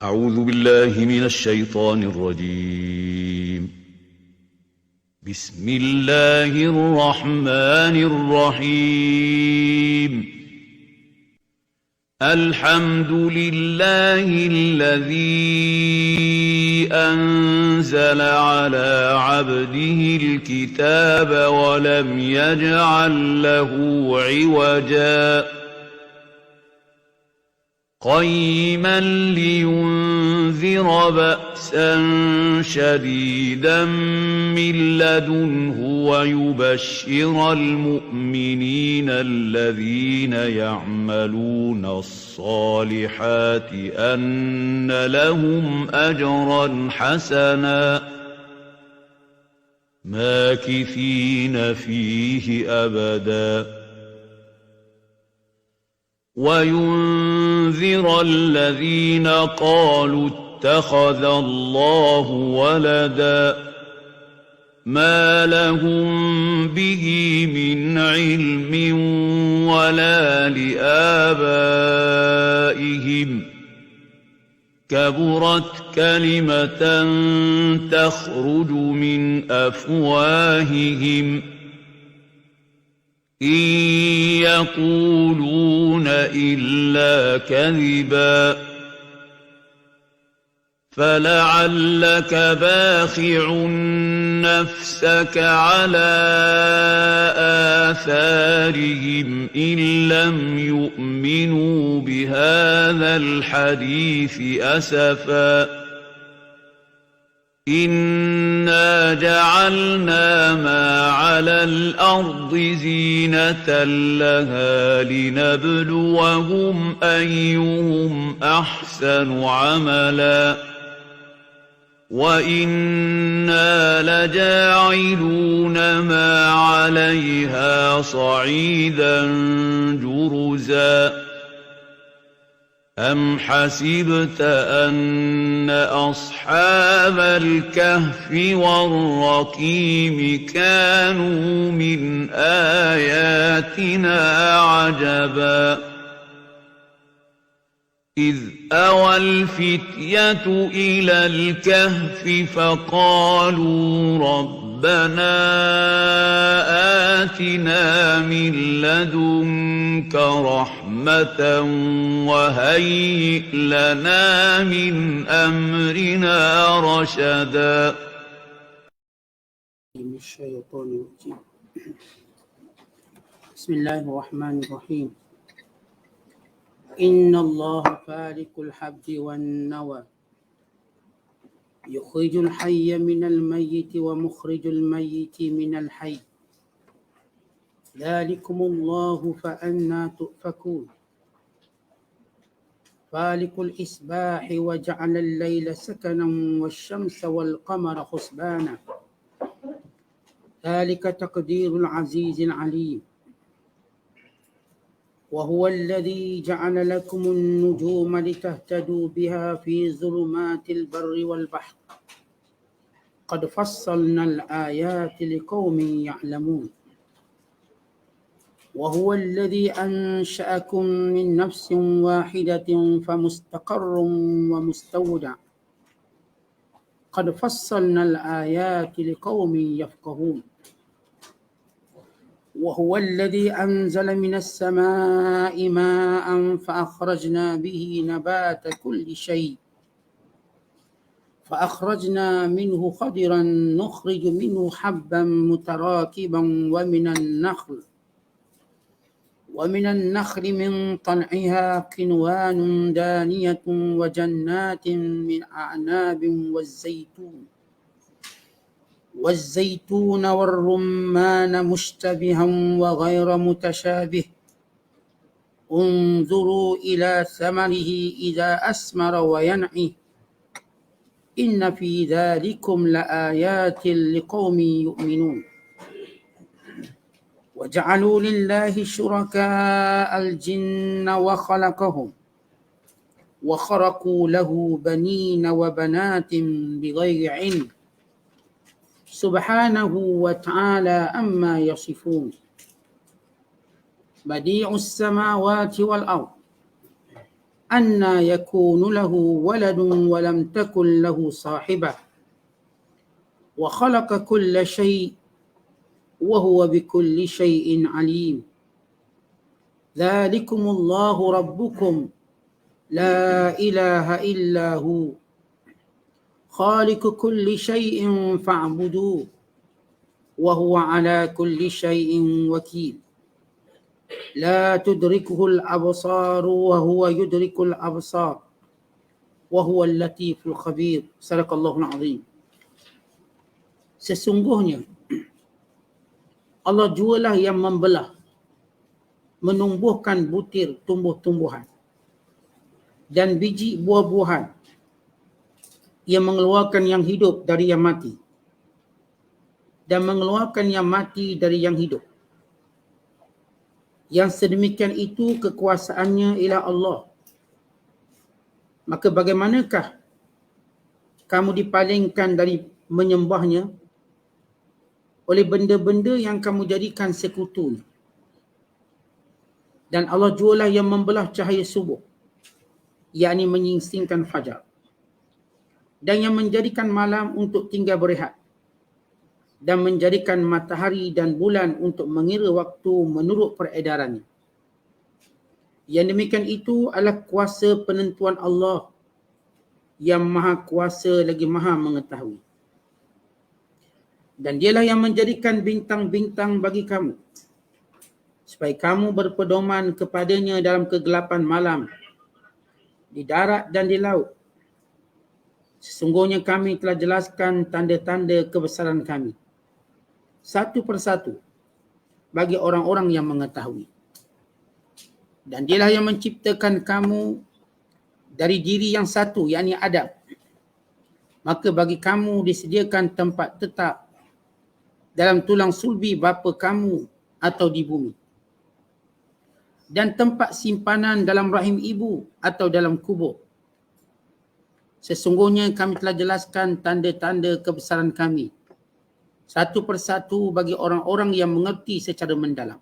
أعوذ بالله من الشيطان الرجيم. بسم الله الرحمن الرحيم. الحمد لله الذي أنزل على عبده الكتاب ولم يجعل له عوجا قيما لينذر بأسا شديدا من لدنه ويبشر المؤمنين الذين يعملون الصالحات أن لهم أجرا حسنا ماكثين فيه أبدا وينذر الذين قالوا اتخذ الله ولدا ما لهم به من علم ولا لآبائهم كبرت كلمة تخرج من أفواههم إن يقولون إلا كذبا فلعلك باخع نفسك على آثارهم إن لم يؤمنوا بهذا الحديث أسفا إنا جعلنا ما على الأرض زينة لها لنبلوهم أيهم أحسن عملا وإنا لجاعلون ما عليها صعيدا جرزا أم حسبت أن أصحاب الكهف والرقيم كانوا من آياتنا عجبا إذ أوى الفتية إلى الكهف فقالوا ربنا آتنا من لدنك رحمة وهيئ لنا من أمرنا رشدا. الشيطان الرجيم. بسم الله الرحمن الرحيم. إن الله فالق الحب والنوى يخرج الحي من الميت ومخرج الميت من الحي ذلكم الله فأنى تؤفكون فالق الإصباح وجعل الليل سكنا والشمس والقمر حسبانا ذلك تقدير العزيز العليم وهو الذي جعل لكم النجوم لتهتدوا بها في ظلمات البر والبحر قد فصلنا الآيات لقوم يعلمون وهو الذي أنشأكم من نفس واحدة فمستقر ومستودع قد فصلنا الآيات لقوم يفقهون وهو الذي أنزل من السماء ماء فأخرجنا به نبات كل شيء فأخرجنا منه خضرا نخرج منه حبا متراكبا ومن النخل من طلعها قنوان دانية وجنات من أعناب والزيتون والرمان مشتبها وغير متشابه انظروا إلى ثمره إذا أثمر وينعي إن في ذلكم لآيات لقوم يؤمنون وجعلوا لله شركاء الجن وخلقهم وخرقوا له بنين وبنات بغير علم سبحانه وتعالى أما يصفون بديع السماوات والأرض anna yakunu lahu waladun wa lam takun lahu sahibah wa khalaqa kulla syai' wa huwa bikulli syai'in alim. Dzalikumullahu rabbukum la ilaha illa hu khaliqu kulli syai'in fa'budu wa huwa ala kulli syai'in wakil. La tudrikuhul absaru wa huwa yudrikul absar wa huwal latiful khabir. Sadaqallahul azim. Sesungguhnya Allah jualah yang membelah, menumbuhkan butir tumbuh-tumbuhan dan biji buah-buahan, yang mengeluarkan yang hidup dari yang mati dan mengeluarkan yang mati dari yang hidup. Yang sedemikian itu kekuasaannya ialah Allah. Maka bagaimanakah kamu dipalingkan dari menyembahnya oleh benda-benda yang kamu jadikan sekutu? Dan Allah jualah yang membelah cahaya subuh, yakni menyingsingkan fajar, dan yang menjadikan malam untuk tinggal berehat, dan menjadikan matahari dan bulan untuk mengira waktu menurut peredarannya. Yang demikian itu adalah kuasa penentuan Allah yang maha kuasa lagi maha mengetahui. Dan dialah yang menjadikan bintang-bintang bagi kamu, supaya kamu berpedoman kepadanya dalam kegelapan malam, di darat dan di laut. Sesungguhnya kami telah jelaskan tanda-tanda kebesaran kami satu persatu bagi orang-orang yang mengetahui. Dan dialah yang menciptakan kamu dari diri yang satu, yakni Adam. Maka bagi kamu disediakan tempat tetap dalam tulang sulbi bapa kamu atau di bumi, dan tempat simpanan dalam rahim ibu atau dalam kubur. Sesungguhnya kami telah jelaskan tanda-tanda kebesaran kami satu persatu bagi orang-orang yang mengerti secara mendalam.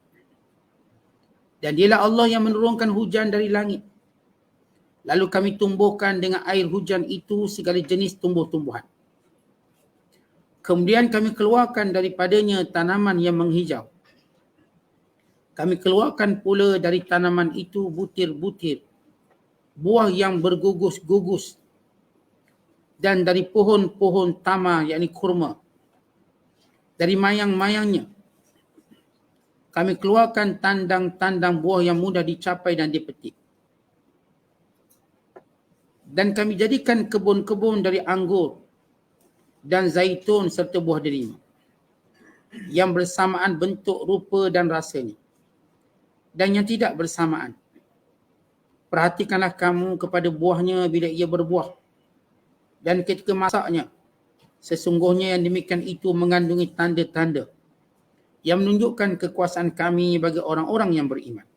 Dan dialah Allah yang menurunkan hujan dari langit, lalu kami tumbuhkan dengan air hujan itu segala jenis tumbuh-tumbuhan. Kemudian kami keluarkan daripadanya tanaman yang menghijau. Kami keluarkan pula dari tanaman itu butir-butir buah yang bergugus-gugus, dan dari pohon-pohon tamar, yakni kurma, dari mayang-mayangnya kami keluarkan tandang-tandang buah yang mudah dicapai dan dipetik. Dan kami jadikan kebun-kebun dari anggur dan zaitun serta buah delima yang bersamaan bentuk, rupa dan rasanya, dan yang tidak bersamaan. Perhatikanlah kamu kepada buahnya bila ia berbuah dan ketika masaknya. Sesungguhnya yang demikian itu mengandungi tanda-tanda yang menunjukkan kekuasaan kami bagi orang-orang yang beriman.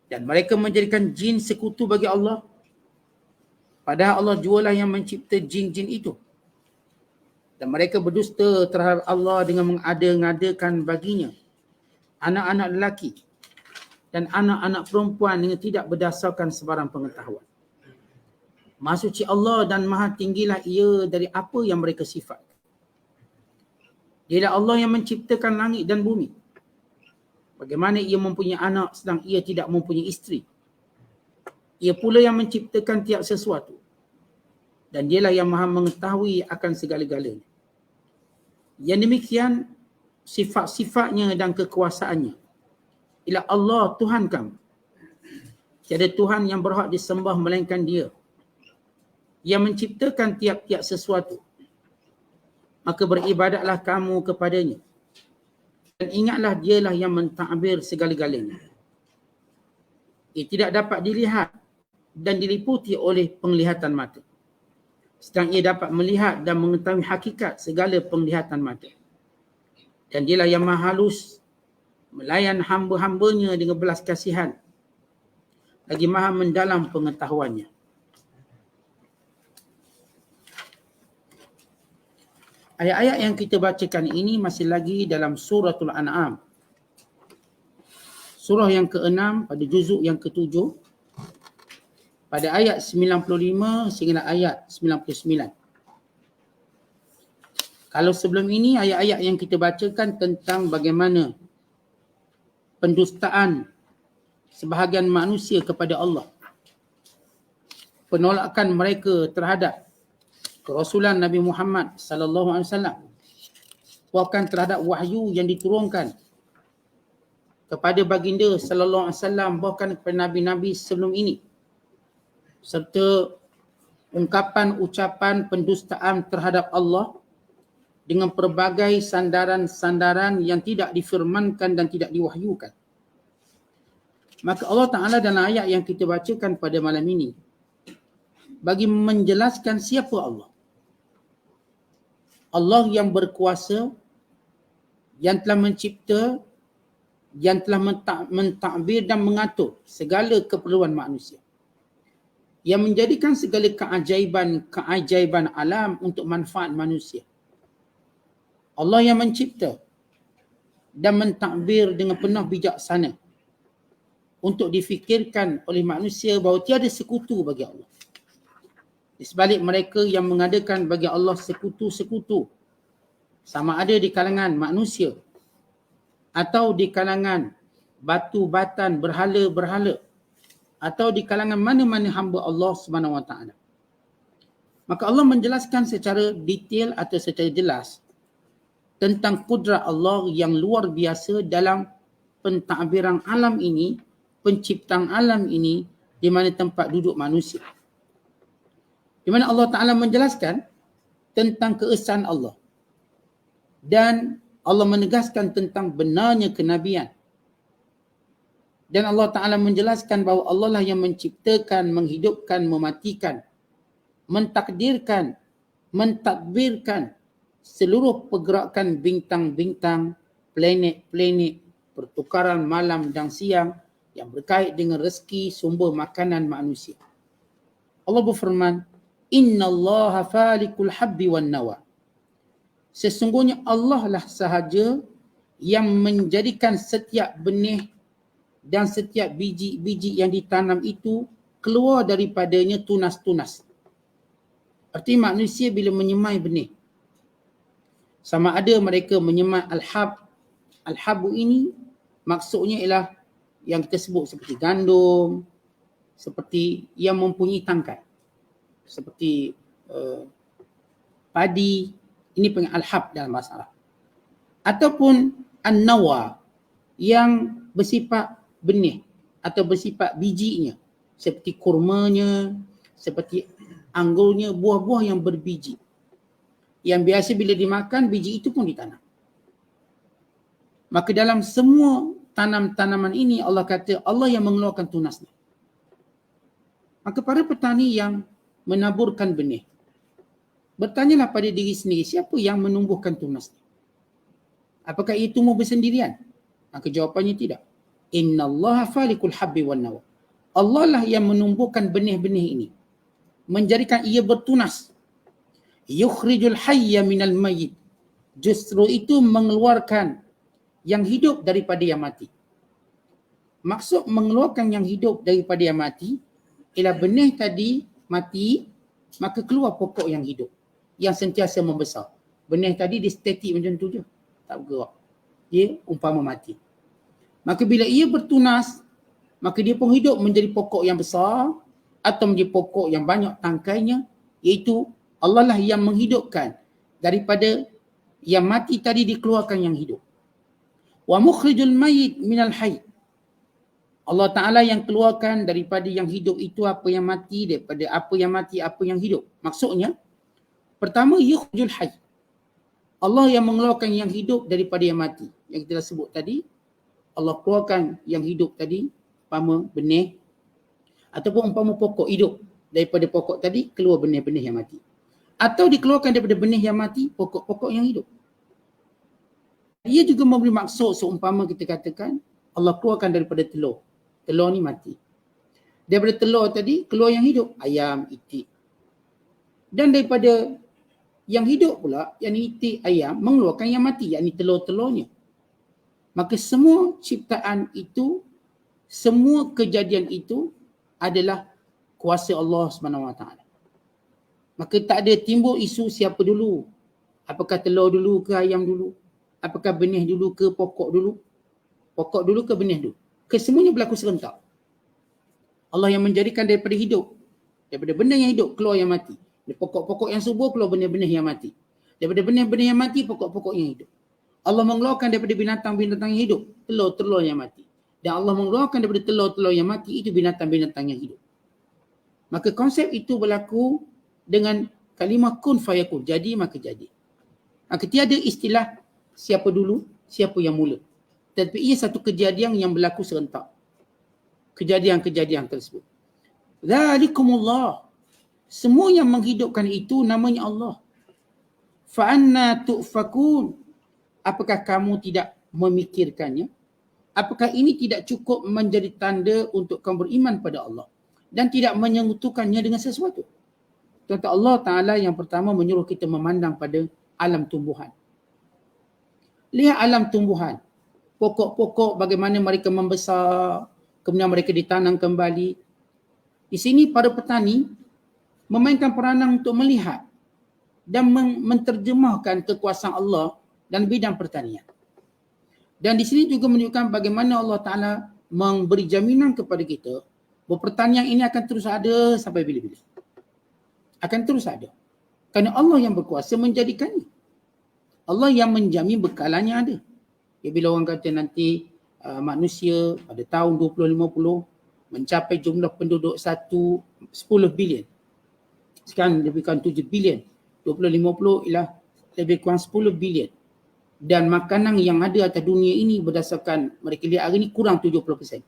Dan mereka menjadikan jin sekutu bagi Allah, padahal Allah jualah yang mencipta jin-jin itu. Dan mereka berdusta terhadap Allah dengan mengada-ngadakan baginya anak-anak lelaki dan anak-anak perempuan dengan tidak berdasarkan sebarang pengetahuan. Maha suci Allah dan maha tinggilah ia dari apa yang mereka sifat. Dialah Allah yang menciptakan langit dan bumi. Bagaimana ia mempunyai anak sedang ia tidak mempunyai isteri? Ia pula yang menciptakan tiap sesuatu. Dan dialah yang maha mengetahui akan segala-galanya. Yang demikian sifat-sifatnya dan kekuasaannya ialah Allah Tuhan kamu. Tiada Tuhan yang berhak disembah melainkan Dia, yang menciptakan tiap-tiap sesuatu. Maka beribadatlah kamu kepadanya. Dan ingatlah dialah yang mentadbir segala-galanya. Ia tidak dapat dilihat dan diliputi oleh penglihatan mata, sedang ia dapat melihat dan mengetahui hakikat segala penglihatan mata. Dan dialah yang maha halus, melayan hamba-hambanya dengan belas kasihan, lagi maha mendalam pengetahuannya. Ayat-ayat yang kita bacakan ini masih lagi dalam suratul An'am. Surah yang ke-6 pada juzuk yang ke-7. pada ayat 95 sehingga ayat 99. Kalau sebelum ini ayat-ayat yang kita bacakan tentang bagaimana pendustaan sebahagian manusia kepada Allah, penolakan mereka terhadap kerasulan Nabi Muhammad sallallahu alaihi wasallam, bahkan terhadap wahyu yang diturunkan kepada baginda sallallahu alaihi wasallam, bahkan kepada nabi-nabi sebelum ini, serta ucapan pendustaan terhadap Allah dengan pelbagai sandaran-sandaran yang tidak difirmankan dan tidak diwahyukan. Maka Allah Ta'ala dalam ayat yang kita bacakan pada malam ini bagi menjelaskan siapa Allah. Allah yang berkuasa, yang telah mencipta, yang telah mentadbir dan mengatur segala keperluan manusia, yang menjadikan segala keajaiban alam untuk manfaat manusia. Allah yang mencipta dan mentadbir dengan penuh bijaksana untuk difikirkan oleh manusia bahawa tiada sekutu bagi Allah. Di sebalik mereka yang mengadakan bagi Allah sekutu-sekutu, sama ada di kalangan manusia atau di kalangan batu-batan berhala-berhala atau di kalangan mana-mana hamba Allah Subhanahu Wa Taala. Maka Allah menjelaskan secara detail atau secara jelas tentang kudrat Allah yang luar biasa dalam pentadbiran alam ini, penciptaan alam ini, di mana tempat duduk manusia. Di mana Allah Ta'ala menjelaskan tentang keesaan Allah. Dan Allah menegaskan tentang benarnya kenabian. Dan Allah Ta'ala menjelaskan bahawa Allah lah yang menciptakan, menghidupkan, mematikan, mentakdirkan, mentadbirkan seluruh pergerakan bintang-bintang, planet-planet, pertukaran malam dan siang yang berkait dengan rezeki, sumber makanan manusia. Allah berfirman, Innallaha falikul habbi wan nawa. Sesungguhnya Allah lah sahaja yang menjadikan setiap benih dan setiap biji-biji yang ditanam itu keluar daripadanya tunas-tunas. Artinya manusia bila menyemai benih, sama ada mereka menyemai al-hab. Al-habu ini maksudnya ialah yang kita sebut seperti gandum, seperti yang mempunyai tangkai, seperti padi, ini panggil al-hab dalam bahasa Arab. Ataupun an-nawa yang bersifat benih atau bersifat bijinya, seperti kurmanya, seperti anggurnya, buah-buah yang berbiji, yang biasa bila dimakan biji itu pun ditanam. Maka dalam semua tanaman ini Allah kata Allah yang mengeluarkan tunasnya. Maka para petani yang menaburkan benih, bertanyalah pada diri sendiri, siapa yang menumbuhkan tunasnya? Apakah ia tumbuh bersendirian? Maka jawapannya tidak. Innallaha falikul habbi wan nawa. Allah lah yang menumbuhkan benih-benih ini, menjadikan ia bertunas. Yukhrijul hayya minal mayyit. Justru itu mengeluarkan yang hidup daripada yang mati. Maksud mengeluarkan yang hidup daripada yang mati ialah benih tadi mati, maka keluar pokok yang hidup, yang sentiasa membesar. Benih tadi dia statik macam tu je, tak bergerak. Dia umpama mati. Maka bila ia bertunas, maka dia pun hidup menjadi pokok yang besar atau menjadi pokok yang banyak tangkainya, iaitu Allah lah yang menghidupkan daripada yang mati tadi dikeluarkan yang hidup. Wa mukhrijul mayyit minal hayy. Allah Ta'ala yang keluarkan daripada yang hidup itu apa yang mati, daripada apa yang mati apa yang hidup. Maksudnya, pertama yukhrijul hayy. Allah yang mengeluarkan yang hidup daripada yang mati. Yang kita dah sebut tadi, Allah keluarkan yang hidup tadi, umpama benih ataupun umpama pokok hidup. Daripada pokok tadi keluar benih-benih yang mati. Atau dikeluarkan daripada benih yang mati, pokok-pokok yang hidup. Ia juga memberi maksud seumpama kita katakan Allah keluarkan daripada telur. Telur ni mati. Daripada telur tadi keluar yang hidup, ayam, itik. Dan daripada yang hidup pula, yang itik, ayam, mengeluarkan yang mati, yakni telur-telurnya. Maka semua ciptaan itu, semua kejadian itu adalah kuasa Allah SWT. Maka tak ada timbul isu siapa dulu. Apakah telur dulu ke ayam dulu? Apakah benih dulu ke pokok dulu? Pokok dulu ke benih dulu? Kesemuanya berlaku serentak. Allah yang menjadikan daripada hidup. Daripada benda yang hidup keluar yang mati. Dari pokok-pokok yang subur keluar benih-benih yang mati. Daripada benih-benih yang mati pokok-pokok yang hidup. Allah mengeluarkan daripada binatang-binatang yang hidup telur-telur yang mati. Dan Allah mengeluarkan daripada telur-telur yang mati itu binatang-binatang yang hidup. Maka konsep itu berlaku dengan kalimah kun fayakun. Jadi maka jadi. Maka tiada istilah siapa dulu, siapa yang mula. Tetapi ia satu kejadian yang berlaku serentak. Kejadian-kejadian tersebut. Zalikumullah. Semua yang menghidupkan itu namanya Allah. Fa'anna tu'fakun. Apakah kamu tidak memikirkannya? Apakah ini tidak cukup menjadi tanda untuk kamu beriman pada Allah dan tidak menyentuhkannya dengan sesuatu? Contoh Allah Ta'ala yang pertama menyuruh kita memandang pada alam tumbuhan. Lihat alam tumbuhan. Pokok-pokok bagaimana mereka membesar, kemudian mereka ditanam kembali. Di sini para petani memainkan peranan untuk melihat dan menterjemahkan kekuasaan Allah dalam bidang pertanian. Dan di sini juga menunjukkan bagaimana Allah Ta'ala memberi jaminan kepada kita bahawa pertanian ini akan terus ada sampai bila-bila. Akan terus ada. Kerana Allah yang berkuasa menjadikannya. Allah yang menjamin bekalannya ada. Ya, bila orang kata nanti manusia pada tahun 2050 mencapai jumlah penduduk 10 bilion. Sekarang lebih kurang 7 bilion. 2050 ialah lebih kurang 10 bilion. Dan makanan yang ada atas dunia ini berdasarkan mereka lihat hari ini kurang 70%.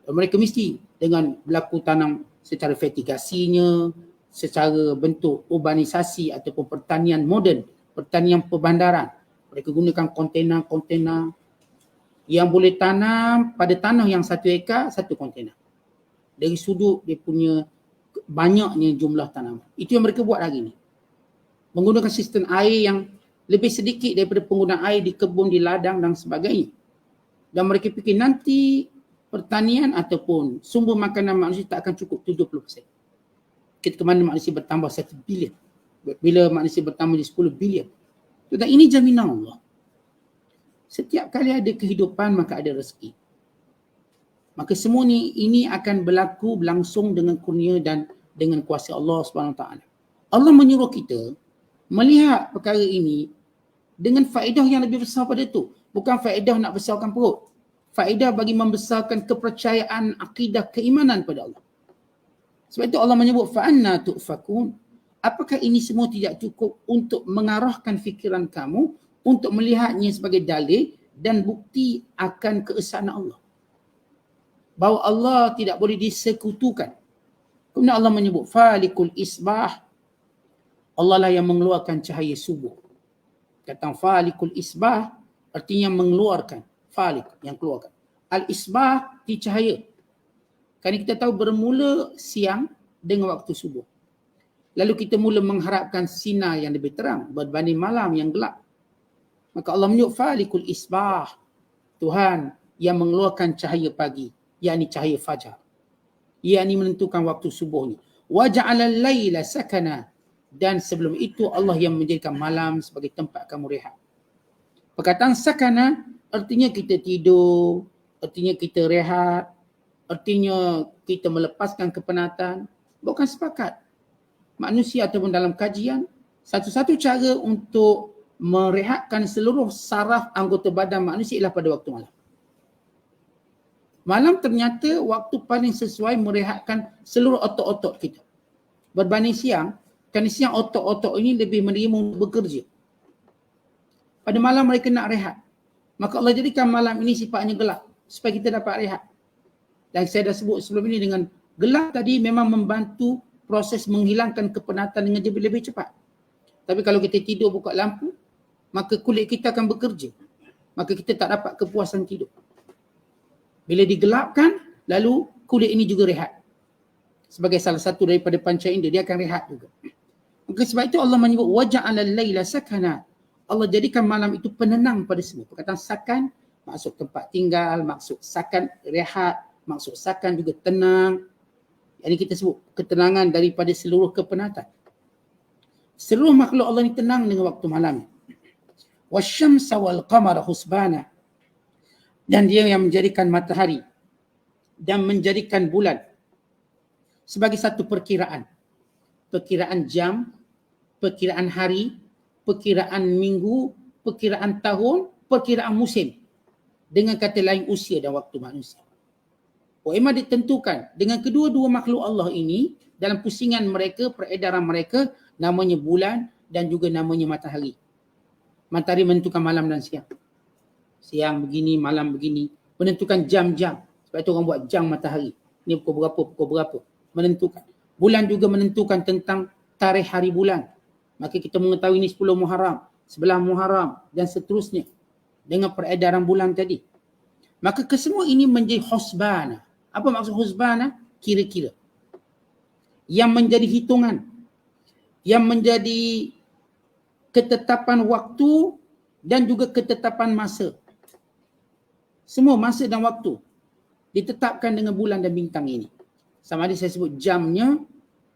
Dan mereka mesti dengan berlaku tanam secara fertigasinya, secara bentuk urbanisasi ataupun pertanian moden, pertanian perbandaran. Mereka gunakan kontena-kontena yang boleh tanam pada tanah yang 1 ekar, 1 kontena. Dari sudut dia punya banyaknya jumlah tanaman. Itu yang mereka buat hari ini. Menggunakan sistem air yang lebih sedikit daripada penggunaan air di kebun, di ladang dan sebagainya. Dan mereka fikir nanti pertanian ataupun sumber makanan manusia tak akan cukup 70%. Kita ke mana manusia bertambah 1 bilion. Bila manusia bertambah di 10 bilion. Dan ini jaminan Allah. Setiap kali ada kehidupan maka ada rezeki. Maka semua ini akan berlangsung dengan kurnia dan dengan kuasa Allah SWT. Allah menyuruh kita melihat perkara ini dengan faedah yang lebih besar pada itu. Bukan faedah nak besarkan perut. Faedah bagi membesarkan kepercayaan, akidah, keimanan pada Allah. Sebab itu Allah menyebut fa'anna tu'fakun. Apakah ini semua tidak cukup untuk mengarahkan fikiran kamu untuk melihatnya sebagai dalil dan bukti akan keesaan Allah? Bahawa Allah tidak boleh disekutukan. Kemudian Allah menyebut falikul isbah. Allah lah yang mengeluarkan cahaya subuh. Kata falikul isbah artinya mengeluarkan. Falik yang keluarkan. Al-isbah di cahaya. Kerana kita tahu bermula siang dengan waktu subuh. Lalu kita mula mengharapkan sinar yang lebih terang berbanding malam yang gelap. Maka Allah menyebut falikul isbah. Tuhan yang mengeluarkan cahaya pagi, yakni cahaya fajar. Yakni menentukan waktu subuhnya. Wa ja'alal laila sakana. Dan sebelum itu Allah yang menjadikan malam sebagai tempat kamu rehat. Perkataan sakana artinya kita tidur, artinya kita rehat, artinya kita melepaskan kepenatan. Bukan sepakat. Manusia ataupun dalam kajian, satu-satu cara untuk merehatkan seluruh saraf anggota badan manusia ialah pada waktu malam. Malam ternyata waktu paling sesuai merehatkan seluruh otot-otot kita. Berbanding siang, kerana siang otot-otot ini lebih menerima untuk bekerja. Pada malam mereka nak rehat. Maka Allah jadikan malam ini sifatnya gelap supaya kita dapat rehat. Dan saya dah sebut sebelum ini dengan gelap tadi memang membantu proses menghilangkan kepenatan dengan lebih cepat. Tapi kalau kita tidur buka lampu, maka kulit kita akan bekerja. Maka kita tak dapat kepuasan tidur. Bila digelapkan, lalu kulit ini juga rehat. Sebagai salah satu daripada panca indera, dia akan rehat juga. Maka sebab itu Allah menyebut waja'alal laila sakana. Allah jadikan malam itu penenang pada semua. Perkataan sakan, maksud tempat tinggal, maksud sakan rehat, maksud sakan juga tenang. Ini kita sebut ketenangan daripada seluruh kepenatan. Seluruh makhluk Allah ni tenang dengan waktu malam. Wasyamsa wal qamara husbana. Dan dia yang menjadikan matahari dan menjadikan bulan sebagai satu perkiraan. Perkiraan jam, perkiraan hari, perkiraan minggu, perkiraan tahun, perkiraan musim. Dengan kata lain usia dan waktu manusia. Memang ditentukan dengan kedua-dua makhluk Allah ini dalam pusingan mereka, peredaran mereka, namanya bulan dan juga namanya matahari. Matahari menentukan malam dan siang. Siang begini, malam begini. Menentukan jam-jam. Sebab itu orang buat jam matahari. Ini pukul berapa, pukul berapa. Menentukan. Bulan juga menentukan tentang tarikh hari bulan. Maka kita mengetahui ini 10 Muharram, 11 Muharram dan seterusnya. Dengan peredaran bulan tadi. Maka kesemua ini menjadi husbana. Apa maksud husbana? Kira-kira. Yang menjadi hitungan. Yang menjadi ketetapan waktu dan juga ketetapan masa. Semua masa dan waktu ditetapkan dengan bulan dan bintang ini. Sama ada saya sebut jamnya,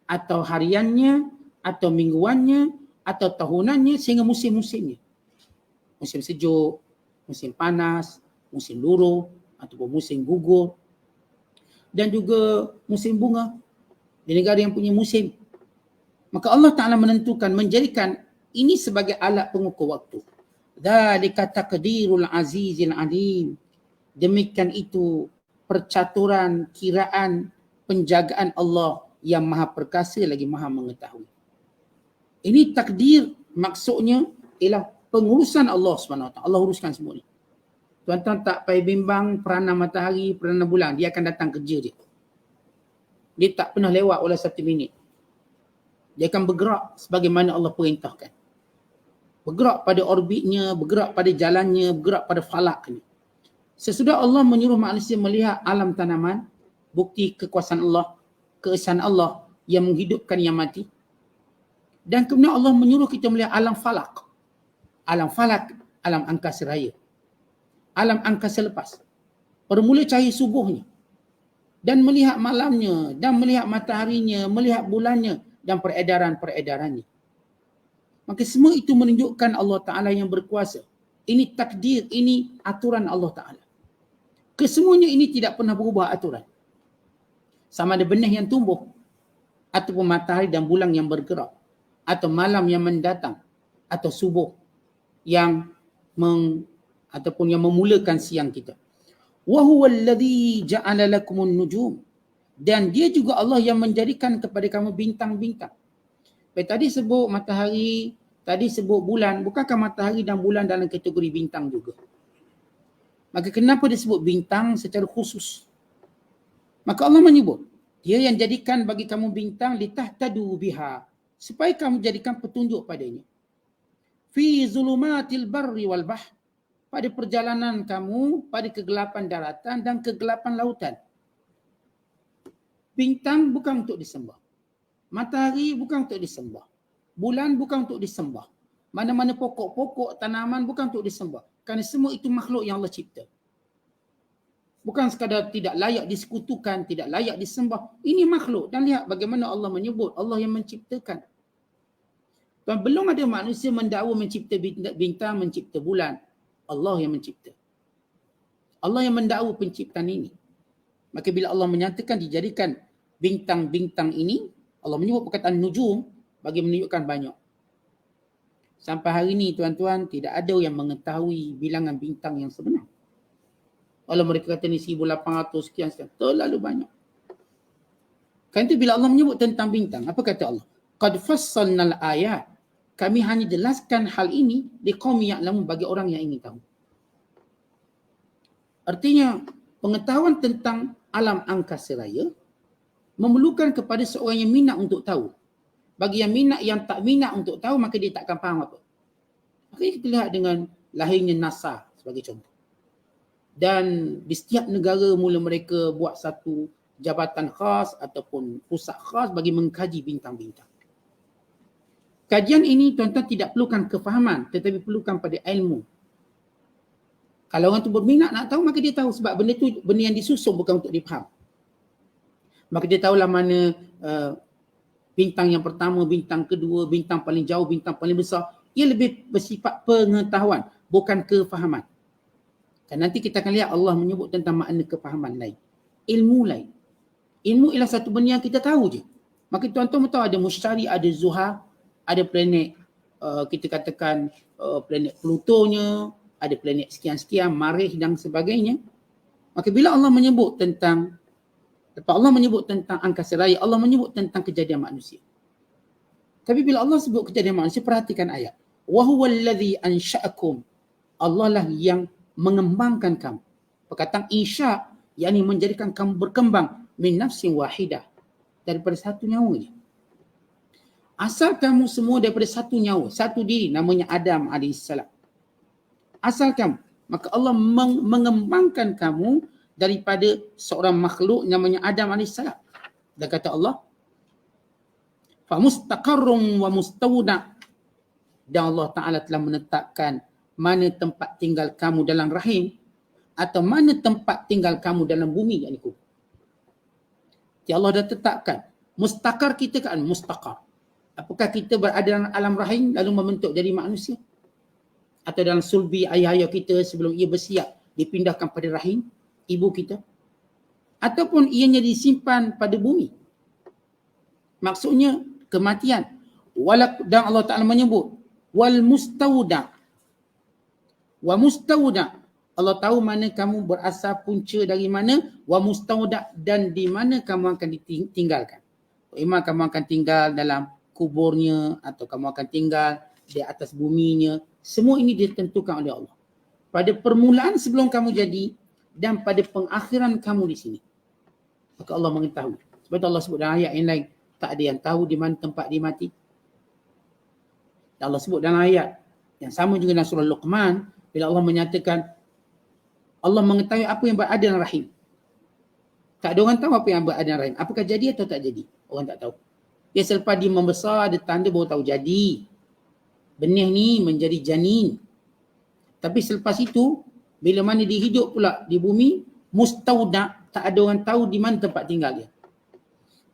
atau hariannya, atau mingguannya, atau tahunannya, sehingga musim-musimnya. Musim sejuk, musim panas, musim luruh, ataupun musim gugur. Dan juga musim bunga. Di negara yang punya musim. Maka Allah Ta'ala menentukan, menjadikan ini sebagai alat pengukur waktu. Dzalika taqdirul azizil alim. Demikian itu percaturan, kiraan, penjagaan Allah yang maha perkasa lagi maha mengetahui. Ini takdir, maksudnya ialah pengurusan Allah SWT. Allah uruskan semua ni. Tuan-tuan tak payah bimbang peranan matahari, peranan bulan. Dia akan datang kerja dia. Dia tak pernah lewat oleh 1 minit. Dia akan bergerak sebagaimana Allah perintahkan. Bergerak pada orbitnya, bergerak pada jalannya, bergerak pada falaknya. Sesudah Allah menyuruh manusia melihat alam tanaman, bukti kekuasaan Allah, keesaan Allah yang menghidupkan yang mati. Dan kemudian Allah menyuruh kita melihat alam falak. Alam falak, alam angkasa raya. Alam angkasa lepas. Bermula cahaya subuhnya. Dan melihat malamnya, dan melihat mataharinya, melihat bulannya, dan peredaran-peredarannya. Maka semua itu menunjukkan Allah Ta'ala yang berkuasa. Ini takdir, ini aturan Allah Ta'ala. Kesemuanya ini tidak pernah berubah aturan. Sama ada benih yang tumbuh, ataupun matahari dan bulan yang bergerak, atau malam yang mendatang, atau subuh yang ataupun yang memulakan siang kita. Wa huwa alladhi ja'ala lakumun nujum. Dan dia juga Allah yang menjadikan kepada kamu bintang-bintang. Tadi sebut matahari, tadi sebut bulan. Bukankah matahari dan bulan dalam kategori bintang juga? Maka kenapa disebut bintang secara khusus? Maka Allah menyebut, dia yang jadikan bagi kamu bintang litahtadu biha, supaya kamu jadikan petunjuk padanya. Fi zulumatil barri wal bahr, pada perjalanan kamu, pada kegelapan daratan dan kegelapan lautan. Bintang bukan untuk disembah. Matahari bukan untuk disembah. Bulan bukan untuk disembah. Mana-mana pokok-pokok, tanaman bukan untuk disembah. Kerana semua itu makhluk yang Allah cipta. Bukan sekadar tidak layak disekutukan, tidak layak disembah. Ini makhluk. Dan lihat bagaimana Allah menyebut, Allah yang menciptakan. Dan belum ada manusia mendakwa mencipta bintang, mencipta bulan. Allah yang mencipta. Allah yang mendakwa penciptaan ini. Maka bila Allah menyatakan dijadikan bintang-bintang ini, Allah menyebut perkataan nujum bagi menunjukkan banyak. Sampai hari ini tuan-tuan tidak ada yang mengetahui bilangan bintang yang sebenar. Kalau mereka kata ni 1800 sekian, terlalu banyak. Kan itu bila Allah menyebut tentang bintang, apa kata Allah? Qad fassalnal ayat. Kami hanya jelaskan hal ini liqaumi ya'lamun, bagi orang yang ingin tahu. Artinya pengetahuan tentang alam angkasa raya memerlukan kepada seorang yang minat untuk tahu. Bagi yang tak minat untuk tahu, maka dia tak akan faham apa. Maka kita lihat dengan lahirnya NASA sebagai contoh. Dan di setiap negara mula mereka buat satu jabatan khas ataupun pusat khas bagi mengkaji bintang-bintang. Kajian ini tuan-tuan tidak perlukan kefahaman, tetapi perlukan pada ilmu. Kalau orang tu berminat nak tahu, maka dia tahu, sebab benda tu, benda yang disusun bukan untuk difaham. Maka dia tahulah mana bintang yang pertama, bintang kedua, bintang paling jauh, bintang paling besar. Ia lebih bersifat pengetahuan, bukan kefahaman. Dan nanti kita akan lihat Allah menyebut tentang makna kefahaman lain. Ilmu lain. Ilmu ialah satu benda yang kita tahu je. Maka tuan-tuan tahu ada Mushtari, ada Zuhal, ada planet kita katakan planet Plutonya, ada planet sekian-sekian, Marikh dan sebagainya. Maka bila Allah menyebut tentang, lepas Allah menyebut tentang angkasa raya, Allah menyebut tentang kejadian manusia. Tapi bila Allah sebut kejadian manusia, perhatikan ayat. Wa huwal ladzi ansha'akum. Allah lah yang mengembangkan kamu. Perkataan insya' yakni menjadikan kamu berkembang min nafsin wahidah, daripada satu nyawa je. Asal kamu semua daripada satu nyawa, satu diri, namanya Adam AS. Asal kamu, maka Allah mengembangkan kamu daripada seorang makhluk namanya Adam AS. Dan kata Allah, fa mustaqarrun wa mustawda. Dan Allah Ta'ala telah menetapkan mana tempat tinggal kamu dalam rahim atau mana tempat tinggal kamu dalam bumi, yakni kubur. Allah dah tetapkan. Mustaqar kita kan mustaqar. Apakah kita berada dalam alam rahim lalu membentuk jadi manusia? Atau dalam sulbi ayah-ayah kita sebelum ia bersiap dipindahkan pada rahim ibu kita? Ataupun ianya disimpan pada bumi? Maksudnya kematian. Dan Allah Ta'ala menyebut wal mustawda. Wa mustawda. Allah tahu mana kamu berasal punca dari mana, wa mustawda, dan di mana kamu akan ditinggalkan. Imam kamu akan tinggal dalam kuburnya atau kamu akan tinggal di atas buminya. Semua ini ditentukan oleh Allah. Pada permulaan sebelum kamu jadi dan pada pengakhiran kamu di sini. Maka Allah mengetahui. Sebab itu Allah sebut dalam ayat yang lain, tak ada yang tahu di mana tempat dia mati. Dan Allah sebut dalam ayat yang sama juga dalam surah Luqman, bila Allah menyatakan Allah mengetahui apa yang berada dalam rahim. Tak ada orang tahu apa yang berada dalam rahim. Apakah jadi atau tak jadi? Orang tak tahu. Ya, selepas dia membesar, ada tanda baru tahu jadi. Benih ni menjadi janin. Tapi selepas itu, bila mana dia hidup pula di bumi, mustauda, tak ada orang tahu di mana tempat tinggal dia.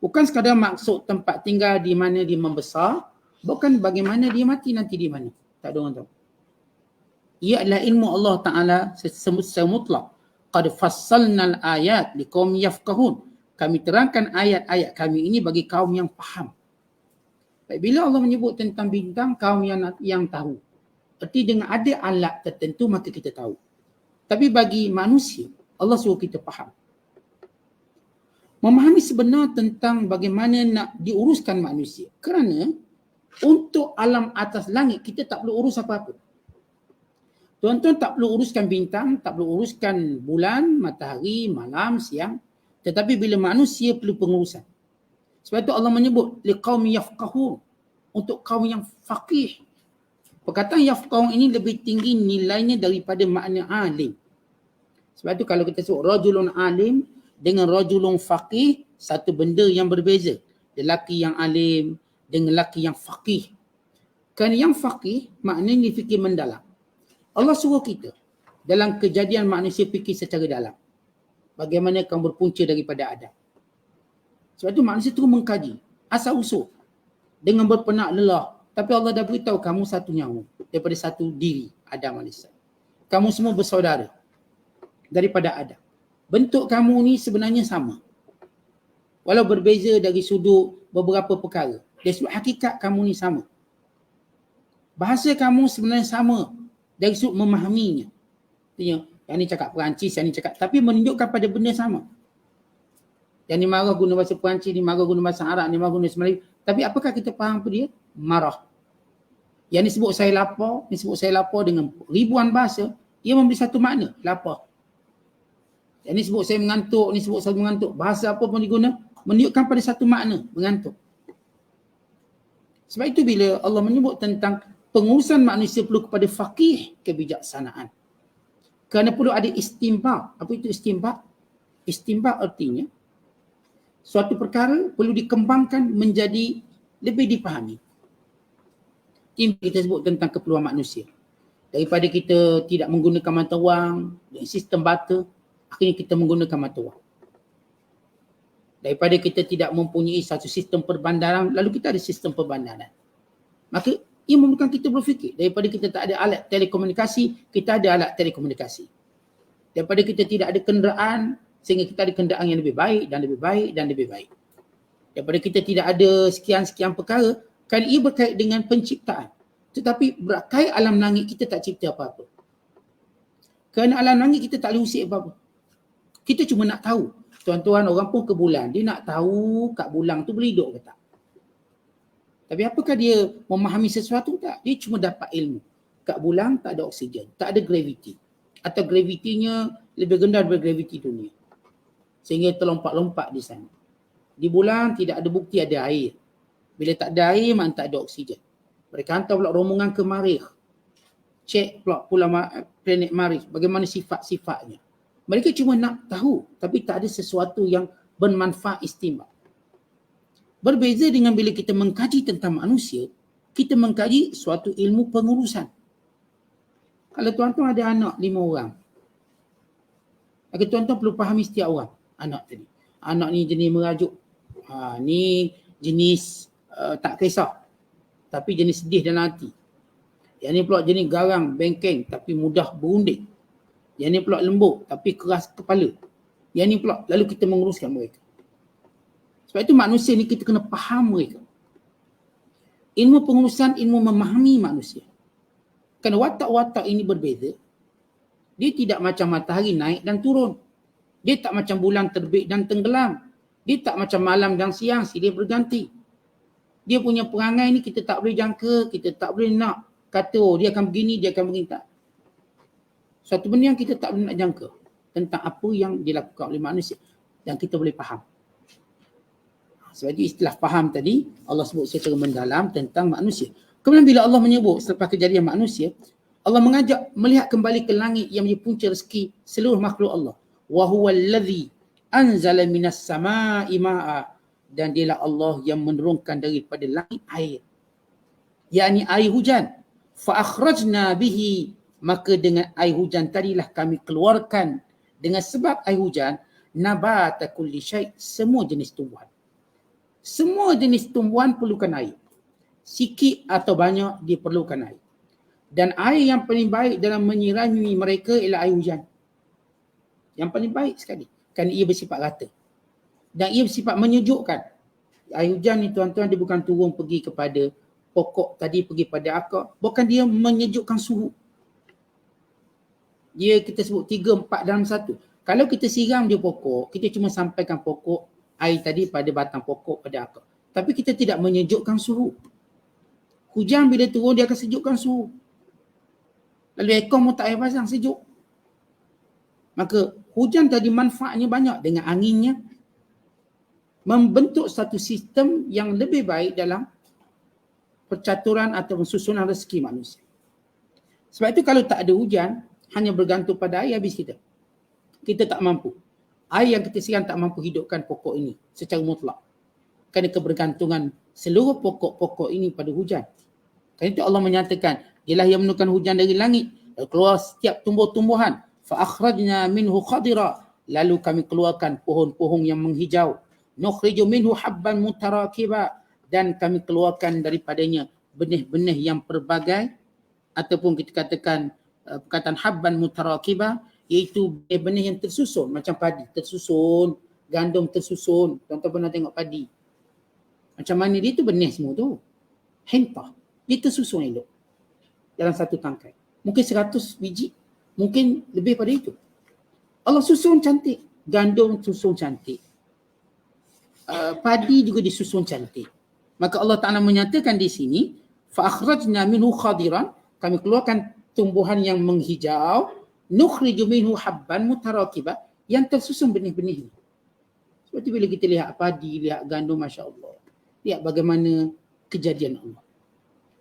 Bukan sekadar maksud tempat tinggal di mana dia membesar, bukan bagaimana dia mati nanti di mana. Tak ada orang tahu. Ia adalah ilmu Allah Ta'ala secara mutlak. Qad fassalnal ayat liqaumin yafqahun. Kami terangkan ayat-ayat kami ini bagi kaum yang faham. Baik, bila Allah menyebut tentang bintang, kaum yang tahu. Berarti dengan ada alat tertentu maka kita tahu. Tapi bagi manusia, Allah suruh kita faham. Memahami sebenar tentang bagaimana nak diuruskan manusia. Kerana untuk alam atas langit, kita tak perlu urus apa-apa. Tuan-tuan tak perlu uruskan bintang, tak perlu uruskan bulan, matahari, malam, siang. Tetapi bila manusia perlu pengurusan. Sebab itu Allah menyebut liqaumi yafqahun, untuk kaum yang faqih. Perkataan yafqahun ini lebih tinggi nilainya daripada makna alim. Sebab itu kalau kita sebut rajulun alim dengan rajulun faqih, satu benda yang berbeza. Lelaki yang alim dengan lelaki yang faqih. Kerana yang faqih maknanya fikir mendalam. Allah suruh kita dalam kejadian manusia fikir secara dalam. Bagaimana kamu berpunca daripada Adam. Sebab itu manusia terus mengkaji asal usul dengan berpenak lelah. Tapi Allah dah beritahu kamu satu nyawa daripada satu diri, Adam AS. Kamu semua bersaudara daripada Adam. Bentuk kamu ni sebenarnya sama. Walau berbeza dari sudut beberapa perkara. Dari sudut hakikat kamu ni sama. Bahasa kamu sebenarnya sama. Dari sudut memahaminya. Yang ni cakap Perancis, yang ni cakap. Tapi menunjukkan pada benda sama. Yang ni marah guna bahasa Perancis, ni marah guna bahasa Arab, ni marah guna bahasa Melayu. Tapi apakah kita faham apa dia? Marah. Yang ni sebut saya lapar, ni sebut saya lapar dengan ribuan bahasa. Ia memberi satu makna, lapar. Yang ni sebut saya mengantuk, ni sebut saya mengantuk. Bahasa apa pun diguna, menunjukkan pada satu makna, mengantuk. Sebab itu bila Allah menyebut tentang pengurusan manusia perlu kepada faqih kebijaksanaan. Kerana perlu ada istinbat. Apa itu istinbat? Istinbat artinya suatu perkara perlu dikembangkan menjadi lebih dipahami. Ini kita sebut tentang keperluan manusia. Daripada kita tidak menggunakan mata wang, sistem bata, akhirnya kita menggunakan mata wang. Daripada kita tidak mempunyai satu sistem perbandaran, lalu kita ada sistem perbandaran. Maka ia memerlukan kita berfikir. Daripada kita tak ada alat telekomunikasi, kita ada alat telekomunikasi. Daripada kita tidak ada kenderaan, sehingga kita ada kenderaan yang lebih baik dan lebih baik dan lebih baik. Daripada kita tidak ada sekian-sekian perkara, kan ia berkait dengan penciptaan. Tetapi berkait alam langit, kita tak cipta apa-apa. Kerana alam langit kita tak boleh usik apa-apa. Kita cuma nak tahu. Tuan-tuan, orang pun ke bulan, dia nak tahu kat bulan tu boleh hidup ke tak. Tapi apakah dia memahami sesuatu tak? Dia cuma dapat ilmu. Kat bulan tak ada oksigen, tak ada graviti. Atau gravitinya lebih rendah daripada graviti dunia. Sehingga terlompat-lompat di sana. Di bulan tidak ada bukti ada air. Bila tak ada air, maknanya tak ada oksigen. Mereka hantar pula rombongan ke Marikh. Cek pula planet Marikh, bagaimana sifat-sifatnya. Mereka cuma nak tahu, tapi tak ada sesuatu yang bermanfaat istimewa. Berbeza dengan bila kita mengkaji tentang manusia, kita mengkaji suatu ilmu pengurusan. Kalau tuan-tuan ada anak 5 orang, maka tuan-tuan perlu fahami setiap orang anak tadi. Anak ni jenis merajuk, ni jenis tak kisah, tapi jenis sedih dalam hati. Yang ni pula jenis garang, bengkeng tapi mudah berunding. Yang ni pula lembut tapi keras kepala. Yang ni pula, lalu kita menguruskan mereka. Sebab itu manusia ni kita kena faham mereka. Ilmu pengurusan, ilmu memahami manusia. Kerana watak-watak ini berbeza. Dia tidak macam matahari naik dan turun. Dia tak macam bulan terbit dan tenggelam. Dia tak macam malam dan siang, silih berganti. Dia punya perangai ni kita tak boleh jangka, kita tak boleh nak kata dia akan begini, dia akan begini, tak. Satu benda yang kita tak boleh nak jangka tentang apa yang dilakukan oleh manusia dan kita boleh faham. Sebab itu istilah faham tadi Allah sebut secara mendalam tentang manusia. Kemudian bila Allah menyebut selepas kejadian manusia, Allah mengajak melihat kembali ke langit yang menjadi punca rezeki seluruh makhluk Allah. Wa huwal ladzi anzala minas samaa'i ma'a, dan dialah Allah yang menurunkan daripada langit air, yakni air hujan. Fa akhrajna bihi, maka dengan air hujan tadilah kami keluarkan, dengan sebab air hujan, nabata kulli syai', semua jenis tumbuhan. Semua jenis tumbuhan perlukan air. Sikit atau banyak dia perlukan air. Dan air yang paling baik dalam menyirami mereka ialah air hujan. Yang paling baik sekali. Kerana ia bersifat rata. Dan ia bersifat menyejukkan. Air hujan ni tuan-tuan, dia bukan turun pergi kepada pokok tadi, pergi pada akar. Bukan, dia menyejukkan suhu. Dia kita sebut 3, 4 dalam 1. Kalau kita siram dia pokok, kita cuma sampaikan pokok, air tadi pada batang pokok, pada akar. Tapi kita tidak menyejukkan suhu. Hujan bila turun dia akan sejukkan suhu. Lalu aircon pun tak air pasang, sejuk. Maka hujan tadi manfaatnya banyak dengan anginnya. Membentuk satu sistem yang lebih baik dalam percaturan atau susunan rezeki manusia. Sebab itu kalau tak ada hujan, hanya bergantung pada air, habis kita. Kita tak mampu. Air yang kita siram tak mampu hidupkan pokok ini secara mutlak. Kerana kebergantungan seluruh pokok-pokok ini pada hujan. Kerana itu Allah menyatakan, dialah yang menurunkan hujan dari langit, lalu keluar setiap tumbuh-tumbuhan. Fa akhrajna minhu khadira, lalu kami keluarkan pohon-pohon yang menghijau. Nukhriju minhu habban mutarakiba, dan kami keluarkan daripadanya benih-benih yang pelbagai, ataupun kita katakan perkataan habban mutarakiba, iaitu benih-benih yang tersusun macam padi tersusun, gandum tersusun. Tuan-tuan pernah tengok padi macam mana dia tu, benih semua tu, hintah, dia tersusun elok dalam satu tangkai. Mungkin 100 biji, mungkin lebih pada itu. Allah susun cantik, gandum susun cantik, padi juga disusun cantik. Maka Allah Ta'ala menyatakan di sini, fa akhrajna minhu khadiran, kami keluarkan tumbuhan yang menghijau, nukhriju minhu habban mutarakiba, yang tersusun benih-benih. Seperti bila kita lihat padi, lihat gandum, Masya Allah. Lihat bagaimana kejadian Allah.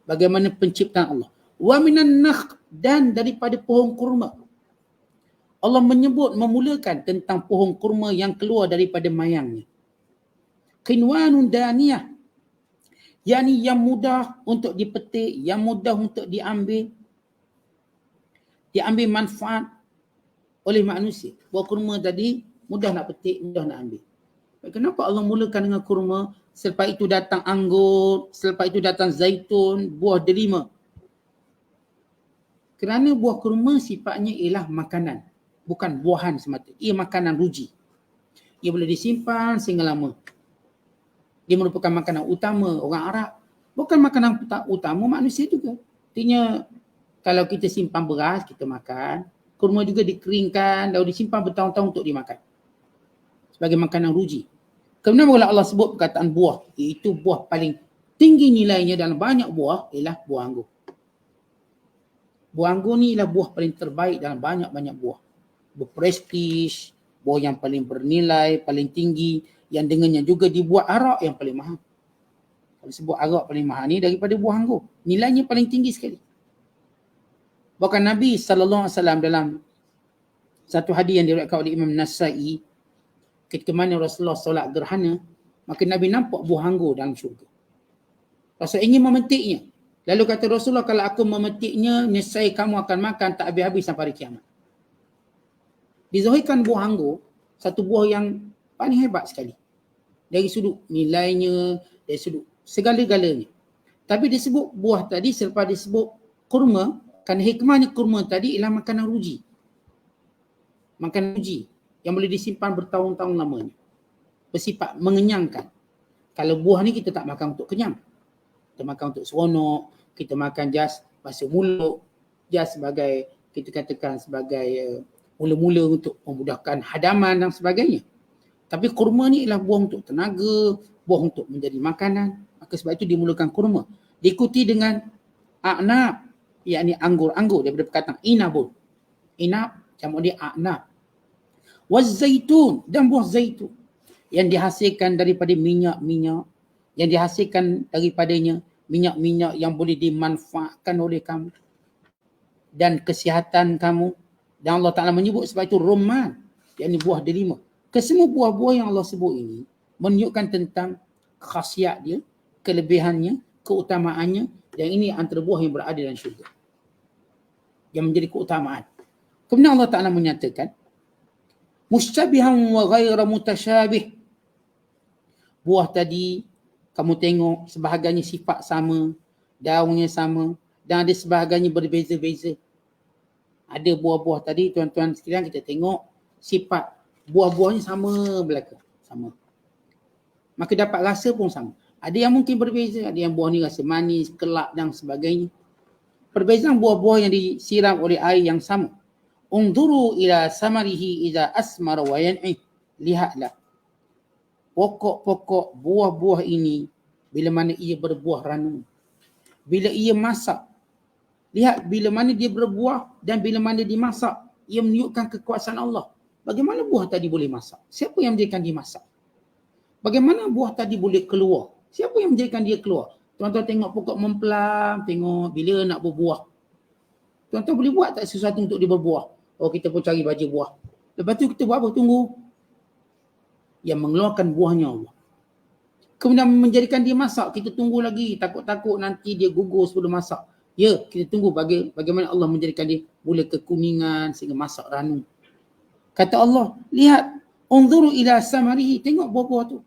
Bagaimana penciptaan Allah. Wa minan nakh, dan daripada pohon kurma. Allah menyebut, memulakan tentang pohon kurma yang keluar daripada mayangnya. Qinwanun daniyah, yakni yang mudah untuk dipetik, yang mudah untuk diambil manfaat oleh manusia. Buah kurma tadi mudah nak petik, mudah nak ambil. Kenapa Allah mulakan dengan kurma, selepas itu datang anggur, selepas itu datang zaitun, buah delima? Kerana buah kurma sifatnya ialah makanan, bukan buahan semata. Ia makanan ruji. Ia boleh disimpan sehingga lama. Dia merupakan makanan utama orang Arab. Bukan makanan utama manusia juga. Artinya kalau kita simpan beras, kita makan. Kurma juga dikeringkan, lalu disimpan bertahun-tahun untuk dimakan. Sebagai makanan ruji. Kemudian bila Allah sebut perkataan buah, iaitu buah paling tinggi nilainya dalam banyak buah ialah buah anggur. Buah anggur ni ialah buah paling terbaik dalam banyak-banyak buah. Berprestij, buah yang paling bernilai, paling tinggi, yang dengannya juga dibuat arak yang paling mahal. Kalau sebut arak paling mahal ni daripada buah anggur. Nilainya paling tinggi sekali. Bahkan Nabi SAW dalam satu hadis yang diriwayatkan oleh Imam Nasa'i, ketika mana Rasulullah solat gerhana, maka Nabi nampak buah anggur dalam syurga. Rasul ingin memetiknya. Lalu kata Rasulullah, kalau aku memetiknya, nescaya kamu akan makan tak habis-habis sampai hari kiamat. Dizahirkan buah anggur, satu buah yang paling hebat sekali. Dari sudut nilainya, dari sudut segala-galanya. Tapi disebut buah tadi, selepas disebut kurma, kerana hikmahnya kurma tadi ialah makanan ruji. Makanan ruji yang boleh disimpan bertahun-tahun lamanya. Bersifat mengenyangkan. Kalau buah ni kita tak makan untuk kenyang. Kita makan untuk seronok, kita makan just basuh mulut, just sebagai, kita katakan sebagai mula-mula untuk memudahkan hadaman dan sebagainya. Tapi kurma ni ialah buah untuk tenaga, buah untuk menjadi makanan. Maka sebab itu dimulakan kurma. Diikuti dengan a'nab, yakni anggur-anggur daripada perkataan inabun. Inab, jamak dia a'nab. Wazzaitun, dan buah zaitun yang dihasilkan daripada minyak-minyak, yang dihasilkan daripadanya minyak-minyak yang boleh dimanfaatkan oleh kamu dan kesihatan kamu. Dan Allah Ta'ala menyebut sebab itu rumman, yakni buah delima. Kesemua buah-buah yang Allah sebut ini menunjukkan tentang khasiat dia, kelebihannya, keutamaannya, dan ini antara buah yang berada dalam syurga yang menjadi keutamaan. Kemudian Allah Ta'ala menyatakan mustabihan wa ghaira mutasyabih. Buah tadi kamu tengok sebahagiannya sifat sama, daunnya sama, dan ada sebahagiannya berbeza-beza. Ada buah-buah tadi tuan-tuan sekalian, kita tengok sifat buah-buahnya sama belaka, sama. Maka dapat rasa pun sama. Ada yang mungkin berbeza, ada yang buah ni rasa manis, kelak dan sebagainya. Perbezaan buah-buah yang disiram oleh air yang sama. Unduru ila samarihi idza asmara wa yan'i. Lihatlah pokok-pokok buah-buah ini bila mana ia berbuah ranum. Bila ia masak. Lihat bila mana dia berbuah dan bila mana dimasak. Ia menunjukkan kekuasaan Allah. Bagaimana buah tadi boleh masak? Siapa yang menjadikan dia masak? Bagaimana buah tadi boleh keluar? Siapa yang menjadikan dia keluar? Tuan-tuan tengok pokok memplam, tengok bila nak berbuah. Tuan-tuan boleh buat tak sesuatu untuk dia berbuah? Oh, kita pun cari baju buah. Lepas tu kita buat apa? Tunggu. Yang mengeluarkan buahnya Allah. Kemudian menjadikan dia masak. Kita tunggu lagi. Takut-takut nanti dia gugur sebelum masak. Ya, kita tunggu bagaimana Allah menjadikan dia mula kekuningan sehingga masak ranum. Kata Allah, lihat. Unzuru ila samarihi. Tengok buah-buah tu.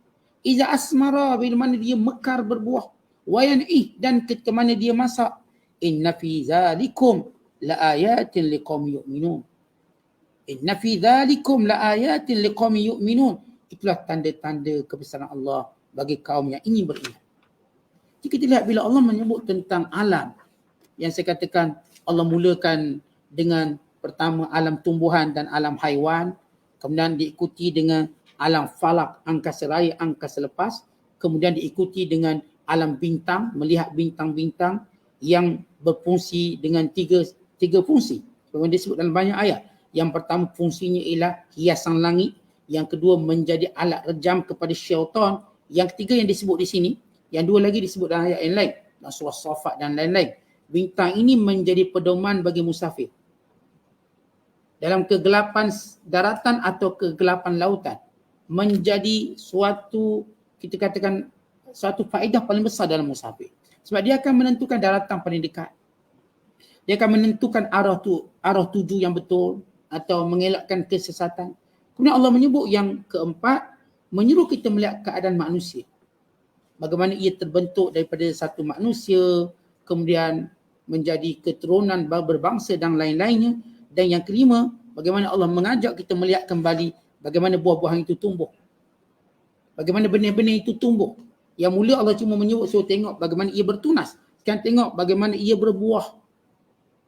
Iza asmara, bila mana dia mekar berbuah. Wayan'ih, dan ketika mana dia masak. Inna fi zalikum la ayatin liqawmi yu'minun. Inna fi dhalikum la ayatin liqaumin yu'minun. Itulah tanda-tanda kebesaran Allah bagi kaum yang ingin beriman. Jadi kita lihat bila Allah menyebut tentang alam, yang saya katakan Allah mulakan dengan pertama alam tumbuhan dan alam haiwan, kemudian diikuti dengan alam falak, angkasa raya, angkasa lepas, kemudian diikuti dengan alam bintang, melihat bintang-bintang yang berfungsi dengan tiga fungsi. Seperti disebut dalam banyak ayat. Yang pertama fungsinya ialah hiasan langit. Yang kedua menjadi alat rejam kepada syaitan. Yang ketiga yang disebut di sini. Yang dua lagi disebut dalam ayat yang lain. Dalam surah Safat dan lain-lain. Bintang ini menjadi pedoman bagi musafir. Dalam kegelapan daratan atau kegelapan lautan. Menjadi suatu, kita katakan, suatu faedah paling besar dalam musafir. Sebab dia akan menentukan daratan paling dekat. Dia akan menentukan arah tuju yang betul atau mengelakkan kesesatan. Kemudian Allah menyebut yang keempat, menyuruh kita melihat keadaan manusia. Bagaimana ia terbentuk daripada satu manusia, kemudian menjadi keturunan berbangsa dan lain-lainnya. Dan yang kelima, bagaimana Allah mengajak kita melihat kembali bagaimana buah-buahan itu tumbuh. Bagaimana benih-benih itu tumbuh. Yang mula Allah cuma menyebut suruh tengok bagaimana ia bertunas. Sekarang tengok bagaimana ia berbuah.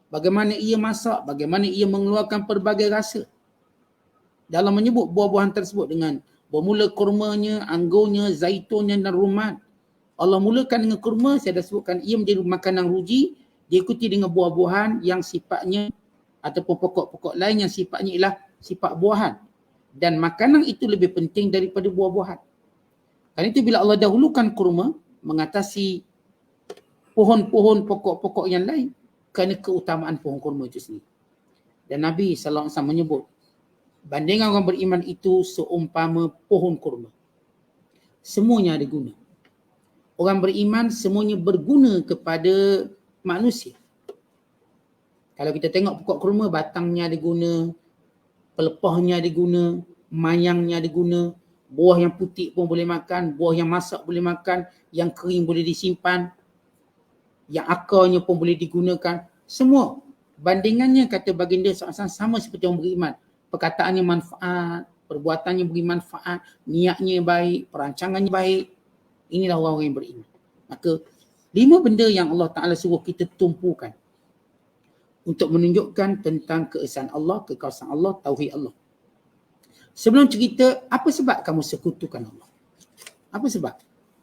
Bagaimana ia masak, bagaimana ia mengeluarkan pelbagai rasa. Dalam menyebut buah-buahan tersebut dengan bermula kurmanya, anggurnya, zaitunnya dan rumman. Allah mulakan dengan kurma, saya dah sebutkan ia menjadi makanan ruji, diikuti dengan buah-buahan yang sifatnya ataupun pokok-pokok lain yang sifatnya ialah sifat buahan. Dan makanan itu lebih penting daripada buah-buahan. Kerana itu bila Allah dahulukan kurma mengatasi pohon-pohon pokok-pokok yang lain kerana keutamaan pohon kurma itu sendiri. Dan Nabi SAW menyebut bandingan orang beriman itu seumpama pohon kurma. Semuanya ada guna. Orang beriman semuanya berguna kepada manusia. Kalau kita tengok pokok kurma, batangnya ada guna, pelepahnya ada guna, mayangnya ada guna, buah yang putih pun boleh makan, buah yang masak boleh makan, yang kering boleh disimpan, yang akarnya pun boleh digunakan. Semua bandingannya kata baginda SAW sama seperti orang beriman. Perkataannya manfaat, perbuatannya beri manfaat, niatnya baik, perancangannya baik. Inilah orang-orang yang beriman. Maka 5 benda yang Allah Ta'ala suruh kita tumpukan untuk menunjukkan tentang keesaan Allah, kekuasaan Allah, tauhid Allah. Sebelum cerita, apa sebab kamu sekutukan Allah? Apa sebab?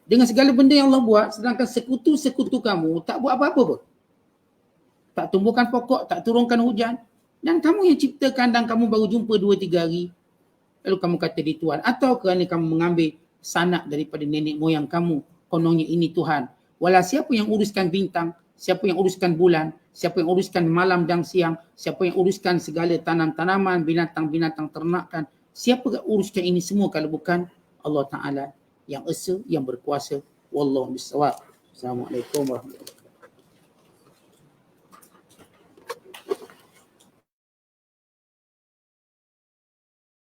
Dengan segala benda yang Allah buat, sedangkan sekutu-sekutu kamu tak buat apa-apa pun. Tak tumbuhkan pokok, tak turunkan hujan. Dan kamu yang ciptakan dan kamu baru jumpa 2-3 hari. Lalu kamu kata dia Tuhan. Atau kerana kamu mengambil sanak daripada nenek moyang kamu. Kononnya ini Tuhan. Walau siapa yang uruskan bintang, siapa yang uruskan bulan, siapa yang uruskan malam dan siang, siapa yang uruskan segala tanam-tanaman, binatang-binatang ternakan. Siapa yang uruskan ini semua kalau bukan Allah Ta'ala yang esa, yang berkuasa. Wallahu bisawab. Assalamualaikum warahmatullahi wabarakatuh.